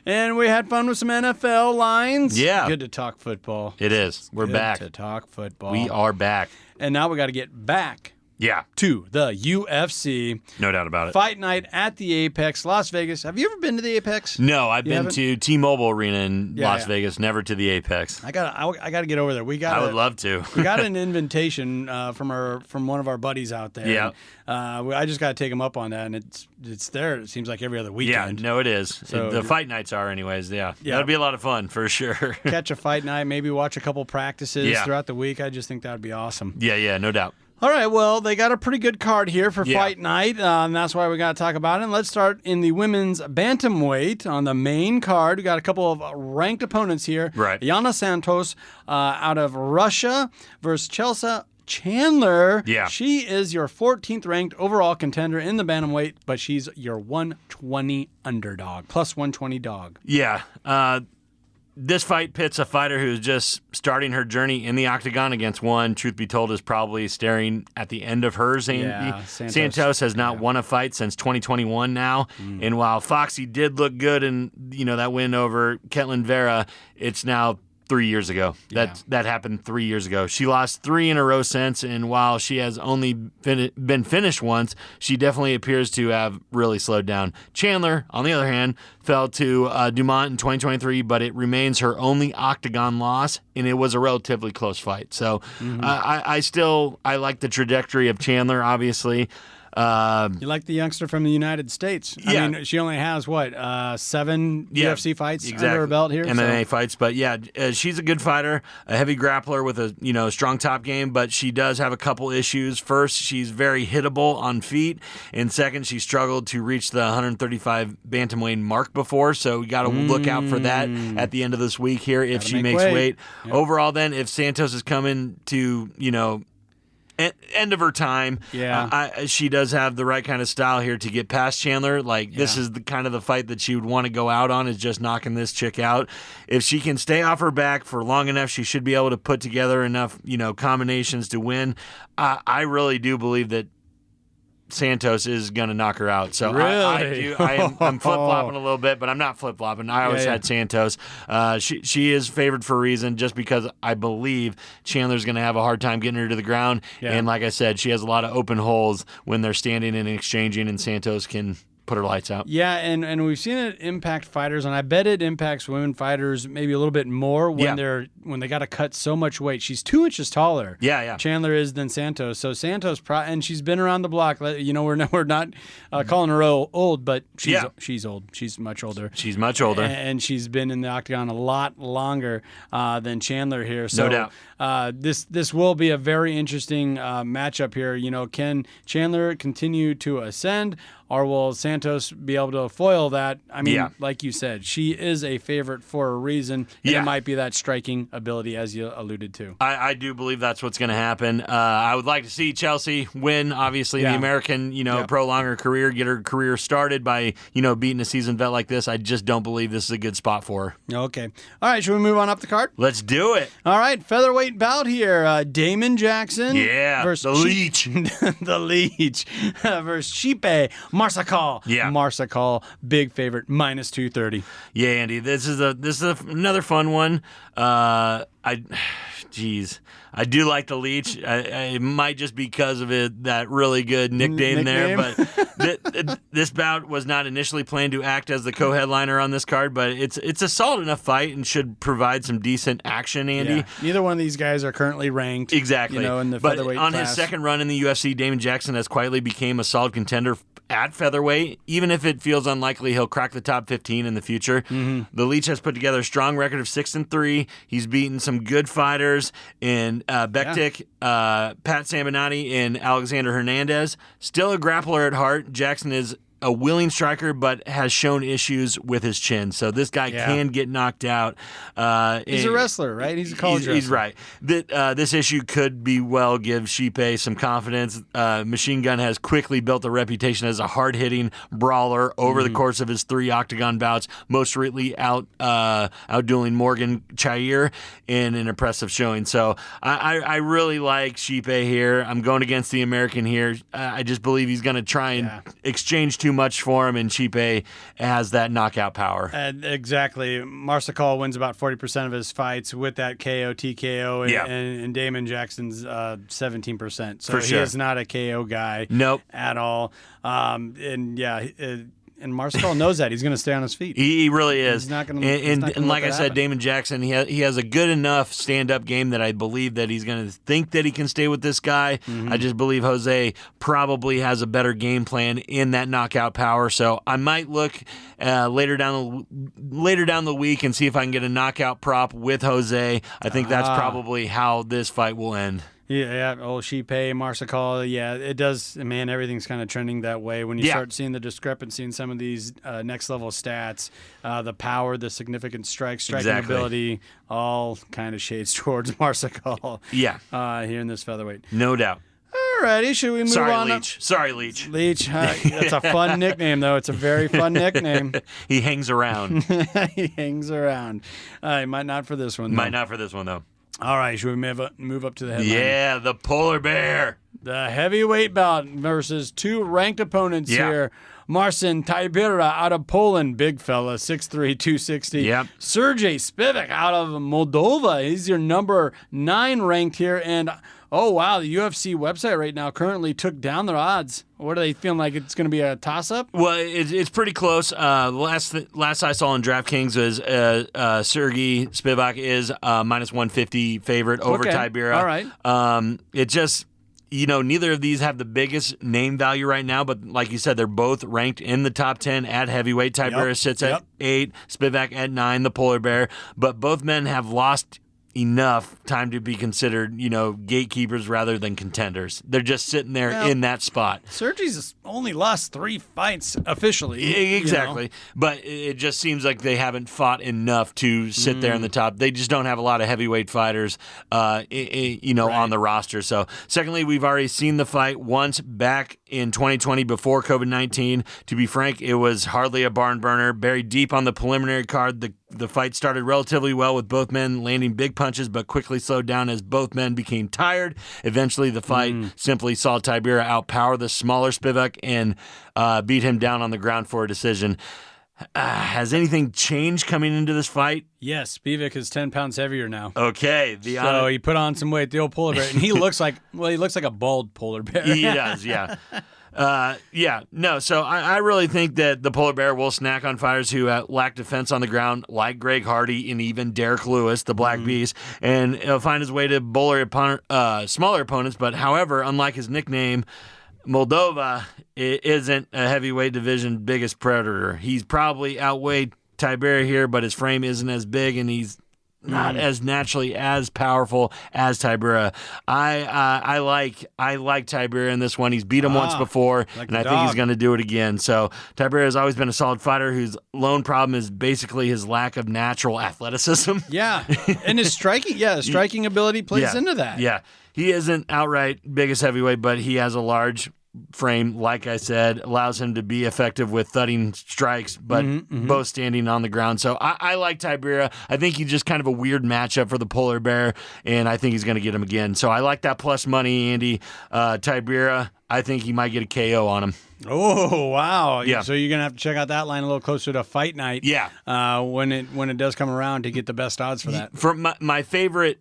And we had fun with some NFL lines. Yeah. Good to talk football. It is. We're back. Good to talk football. We are back. And now we got to get back Yeah. to the UFC No doubt about it. Fight Night at the Apex, Las Vegas. Have you ever been to the Apex? No, I've been to T-Mobile Arena in Las yeah. Vegas, never to the Apex. I gotta get over there. I would love to. We got an invitation from one of our buddies out there. Yeah. I just got to take him up on that, and it's there. It seems like every other weekend. Yeah, no, it is. So, the fight nights are, anyways. Yeah, that'll be a lot of fun for sure. Catch a fight night, maybe watch a couple practices throughout the week. I just think that would be awesome. Yeah, no doubt. All right, well, they got a pretty good card here for Fight Night, and that's why we got to talk about it. And let's start in the women's bantamweight on the main card. We got a couple of ranked opponents here. Right. Yana Santos out of Russia versus Chelsea Chandler. Yeah. She is your 14th ranked overall contender in the bantamweight, but she's your 120 underdog, plus 120 dog. Yeah. This fight pits a fighter who's just starting her journey in the octagon against one, truth be told, is probably staring at the end of hers. Santos has not won a fight since 2021 now. And while Foxy did look good in that win over Ketlin Vera, it's now 3 years ago. That happened 3 years ago. She lost 3 in a row since, and while she has only been finished once, she definitely appears to have really slowed down. Chandler, on the other hand, fell to Dumont in 2023, but it remains her only octagon loss, and it was a relatively close fight. So I like the trajectory of Chandler, obviously. You like the youngster from the United States. Yeah. I mean, she only has, 7 UFC fights under her belt here? MMA fights. But, she's a good fighter, a heavy grappler with a strong top game, but she does have a couple issues. First, she's very hittable on feet, and second, she struggled to reach the 135 bantamweight mark before, so we got to look out for that at the end of this week here if she makes weight. Yep. Overall, then, if Santos is coming to, end of her time. She does have the right kind of style here to get past Chandler. This is the kind of the fight that she would want to go out on, is just knocking this chick out. If she can stay off her back for long enough, she should be able to put together enough, combinations to win. I really do believe that Santos is going to knock her out. So really? I'm flip-flopping a little bit, but I'm not flip-flopping. I always had Santos. She is favored for a reason, just because I believe Chandler's going to have a hard time getting her to the ground. Yeah. And like I said, she has a lot of open holes when they're standing and exchanging, and Santos can put her lights out. Yeah, and we've seen it impact fighters, and I bet it impacts women fighters maybe a little bit more when they got to cut so much weight. She's 2 inches taller. Yeah. Chandler is than Santos. So Santos, and she's been around the block. We're not calling her old, but she's old. She's much older. She's much older, and she's been in the octagon a lot longer than Chandler here. So no doubt. This will be a very interesting matchup here. Can Chandler continue to ascend, or will Santos be able to foil that? I mean, like you said, she is a favorite for a reason, and it might be that striking ability, as you alluded to. I do believe that's what's going to happen. I would like to see Chelsea win, obviously, the American, prolong her career, get her career started by, beating a seasoned vet like this. I just don't believe this is a good spot for her. Okay. All right, should we move on up the card? Let's do it. All right, featherweight bout here. Damon Jackson versus the Leech. the Leech versus Chipe Marsakal. Yeah. Marsakal, big favorite, minus 230. Yeah, Andy, this is another fun one. Jeez, I do like the Leech. It might just be because of that really good nickname there. But this bout was not initially planned to act as the co-headliner on this card, but it's a solid enough fight and should provide some decent action, Andy. Yeah. Neither one of these guys are currently ranked. Exactly. In the but featherweight on class. his second run in the UFC, Damon Jackson has quietly became a solid contender at featherweight, even if it feels unlikely he'll crack the top 15 in the future. Mm-hmm. The Leech has put together a strong record of 6-3. He's beaten some good fighters in Bektik, Pat Sabanati, and Alexander Hernandez. Still a grappler at heart, Jackson is a willing striker, but has shown issues with his chin. So this guy can get knocked out. He's a wrestler, right? He's a college wrestler. He's right. This issue could be well give Stipe some confidence. Machine Gun has quickly built a reputation as a hard-hitting brawler over the course of his 3 octagon bouts, most recently outdueling Morgan Chair in an impressive showing. So I really like Stipe here. I'm going against the American here. I just believe he's going to try and exchange too much for him, and Stipe has that knockout power. Exactly. Marsakal wins about 40% of his fights with that KO, TKO, and Damon Jackson's 17%. So he is not a KO guy at all. And Marsakal knows that. He's going to stay on his feet. He really is. He's not going to And like I said, Damon Jackson, he has a good enough stand-up game that I believe that he's going to think that he can stay with this guy. Mm-hmm. I just believe Jose probably has a better game plan in that knockout power. So I might look later down the week and see if I can get a knockout prop with Jose. I think that's probably how this fight will end. Yeah, Stipe, Marsakal, it does. Man, everything's kind of trending that way. When you start seeing the discrepancy in some of these next-level stats, the power, the significant striking ability, all kind of shades towards Marsakal here in this featherweight. No doubt. Alrighty, should we move on? Leech. Sorry, Leech. Leech. That's a fun nickname, though. It's a very fun nickname. He hangs around. He hangs around. He might not for this one, though. Might not for this one, though. All right, should we move up to the headline? Yeah, the polar bear. The heavyweight bout versus 2 ranked opponents here. Marcin Tybura out of Poland, big fella, 6'3", 260. Yep. Sergey Spivac out of Moldova. He's your number 9 ranked here. And, oh, wow, the UFC website right now currently took down their odds. What are they feeling like? It's going to be a toss-up? Well, it's pretty close. Last I saw on DraftKings was Sergey Spivac is minus 150 favorite over Tybura. All right. It just... neither of these have the biggest name value right now, but like you said, they're both ranked in the top 10 at heavyweight. Tybura sits at 8, Spivac at 9, the polar bear. But both men have lost enough time to be considered, gatekeepers rather than contenders. They're just sitting there in that spot. Sergey's only lost 3 fights officially. Exactly. But it just seems like they haven't fought enough to sit there in the top. They just don't have a lot of heavyweight fighters, on the roster. So, secondly, we've already seen the fight once back in 2020 before COVID-19. To be frank, it was hardly a barn burner. Buried deep on the preliminary card, the fight started relatively well with both men landing big punches, but quickly slowed down as both men became tired. Eventually, the fight simply saw Tybura outpower the smaller Spivac and beat him down on the ground for a decision. Has anything changed coming into this fight? Yes, Spivac is 10 pounds heavier now. Okay. So he put on some weight, the old polar bear, and he looks like a bald polar bear. He does, yeah. So I really think that the polar bear will snack on fighters who lack defense on the ground, like Greg Hardy and even Derek Lewis, the Black Beast, and he'll find his way to smaller opponents. But however, unlike his nickname, Moldova isn't a heavyweight division biggest predator. He's probably outweighed Tybura here, but his frame isn't as big, and he's not as naturally as powerful as Tybura. I like Tybura in this one. He's beat him once before, and I think he's going to do it again. So Tybura has always been a solid fighter whose lone problem is basically his lack of natural athleticism. Yeah, and his striking ability plays into that. Yeah, he isn't outright biggest heavyweight, but he has a large frame, like I said, allows him to be effective with thudding strikes, but both standing on the ground. So I like Tybura. I think he's just kind of a weird matchup for the polar bear, and I think he's going to get him again. So I like that plus money, Andy. Tybura, I think he might get a KO on him. Oh, wow. Yeah. So you're going to have to check out that line a little closer to Fight Night. Yeah. When it does come around to get the best odds for that. For my favorite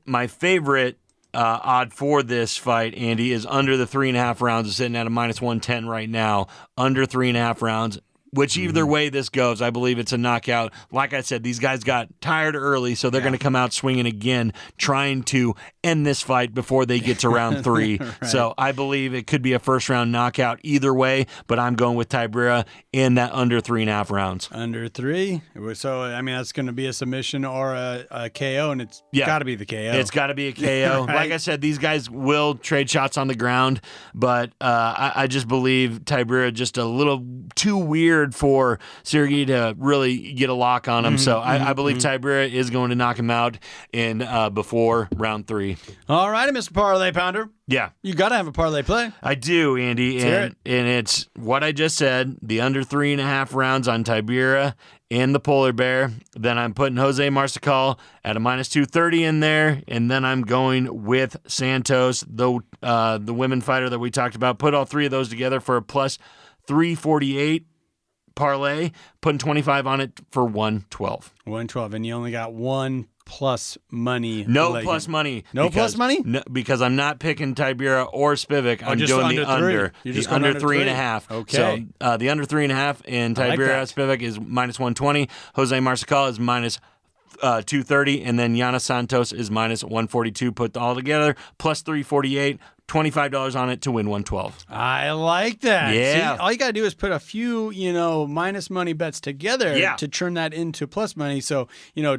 odd for this fight, Andy, is under the 3.5 rounds. Is sitting at a -110 right now. Under 3.5 rounds. Which either way this goes, I believe it's a knockout. Like I said, these guys got tired early, so they're going to come out swinging again, trying to end this fight before they get to round 3. Right. So I believe it could be a first-round knockout either way, but I'm going with Tybura in that under 3.5 rounds. Under 3? So, I mean, that's going to be a submission or a KO, and it's got to be the KO. It's got to be a KO. Right? Like I said, these guys will trade shots on the ground, but I just believe Tybura just a little too weird for Sergey to really get a lock on him. So I believe Tybura is going to knock him out in before round 3. All righty, Mr. Parlay Pounder. Yeah. You got to have a parlay play. I do, Andy. And it's what I just said, the under 3.5 rounds on Tybura and the polar bear. Then I'm putting Jose Marcical at a -230 in there. And then I'm going with Santos, the women fighter that we talked about. Put all 3 of those together for a plus 348 parlay, putting 25 on it for 112. 112, and you only got one plus money. No plus money. No plus money? No, because I'm not picking Tybura or Spivac. I'm doing the under. You're just the under 3.5. Okay. So the under 3.5 and Tybura Spivac is -120. Jose Marcical is -230, and then Yana Santos is -142. Put all together, plus 348. $25 on it to win 112. I like that. Yeah. See, all you got to do is put a few, minus money bets together to turn that into plus money. So,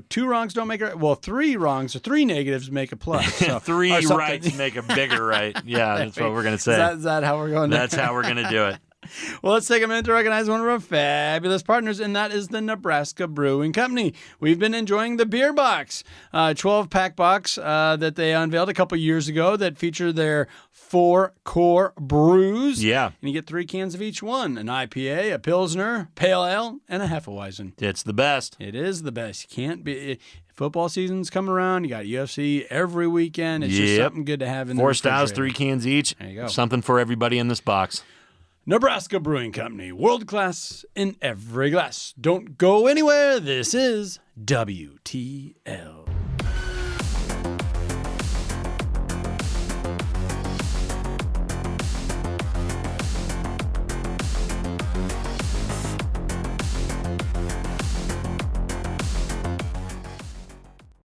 2 wrongs don't make it right. Well, 3 wrongs or 3 negatives make a plus. So, 3 rights make a bigger right. Yeah, that's what we're going to say. Is that how we're going to? That's how we're going to do it. Well, let's take a minute to recognize one of our fabulous partners, and that is the Nebraska Brewing Company. We've been enjoying the beer box, 12-pack box that they unveiled a couple years ago that feature their 4 core brews. Yeah. And you get 3 cans of each one, an IPA, a Pilsner, Pale Ale, and a Hefeweizen. It's the best. It is the best. You can't be... Football season's coming around. You got UFC every weekend. It's just something good to have in the 4 styles, 3 cans each. There you go. Something for everybody in this box. Nebraska Brewing Company, world class in every glass. Don't go anywhere. This is WTL.